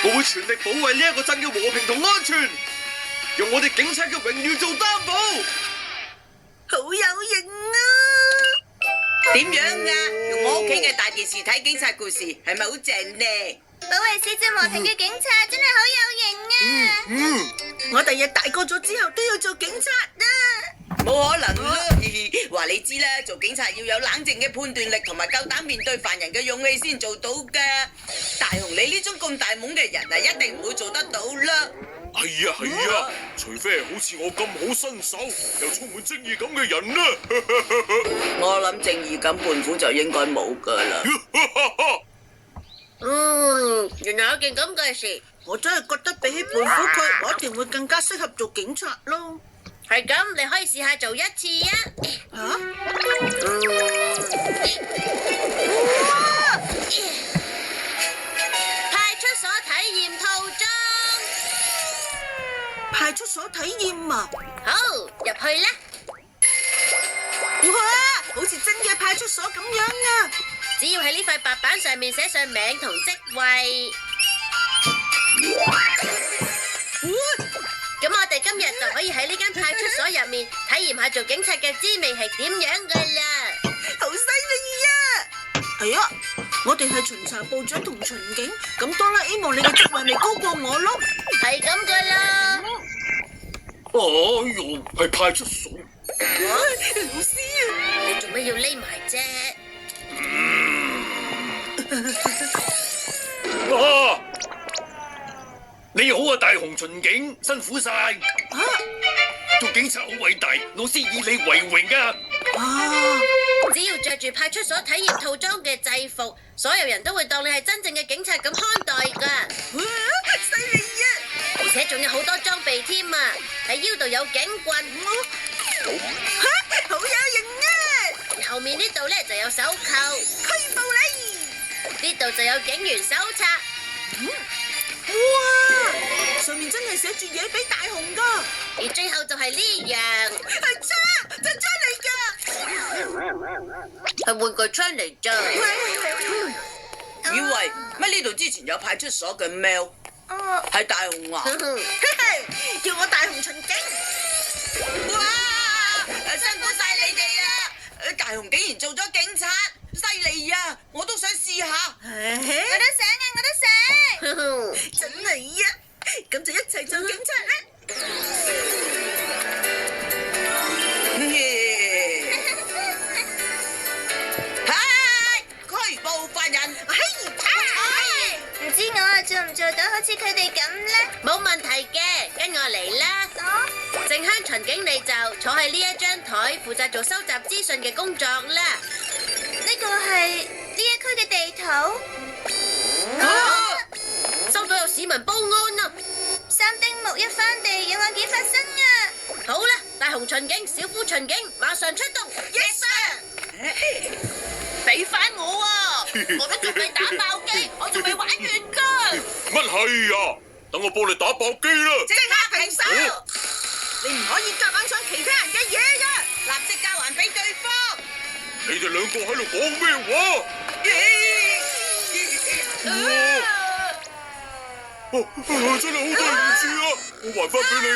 我會全力保衛呢一個鎮嘅和平同安全，用我哋警察嘅榮譽做擔保。好有型啊！點樣啊？用我屋企嘅大電視睇警察故事，係咪好正呢？保衛小鎮和平嘅警察真係好有型啊！我第日大個咗之後都要做警察啊！冇可能啦！話你知啦，做警察要有冷靜嘅判斷力同埋夠膽面對犯人嘅勇氣先做到噶。大雄你呢種咁大懵嘅人啊，一定唔會做得到啦。係啊，除非係好似我咁好身手又充滿正義感嘅人啦。我諗正義感半虎就應該冇噶啦。原來有件咁嘅事，我真係覺得比起胖虎佢，我一定會更加適合做警察咯。係咁，你可以試下做一次啊！派出所體驗套裝，派出所體驗啊！好，入去啦！哇，好似真嘅派出所咁樣啊！只要喺呢塊白板上面寫上名同職位。咁我哋今日就可以喺呢間派出所入面體驗下做警察嘅滋味係點樣噶啦！好犀利啊！係啊，我哋係巡查部長同巡警，咁哆啦 A 夢你嘅職位咪高過我咯？係咁噶啦！哎喲，係派出所。老師啊！你做咩要匿埋啫？啊！你好啊，大雄巡警，辛苦晒。做警察好偉大，老師以你為榮噶。只要着住派出所體驗套裝嘅制服，所有人都會當你係真正嘅警察咁看待噶。犀利啊！而且仲有好多裝備添啊！喺腰度有警棍，好有型啊！後面呢度咧就有手扣，拘捕你！呢度就有警員手冊。哇！上面真係寫住嘢俾大雄噶，而最後就係呢樣，係槍，真槍嚟噶，係玩具槍嚟咋。以為乜呢度之前有派出所嘅喵？係大雄啊！叫我大雄巡警。哇！辛苦晒你哋啊！大雄竟然做咗警察，犀利啊！我都想試下。我都想啊，我都想。真係啊！咁就一齊做警察啦！拘捕犯人！唔知我做唔做到好似佢哋咁呢？冇問題嘅，跟我嚟啦。靜香巡警你就坐喺呢一張台，負責做收集資訊嘅工作啦。呢個係呢一區嘅地圖。收到有市民報案啊！三丁目一番地有案件發生啊！好啦，大雄巡警、小夫巡警，馬上出動。Yes sir！俾翻我啊！我都仲未打爆機，我仲未玩完㗎。乜係啊？等我幫你打爆機啦！即刻停手！你唔可以夾硬上其他人嘅嘢㗎！立即交還俾對方！你哋兩個喺度講咩話？真係好對唔住啊！我還翻俾你。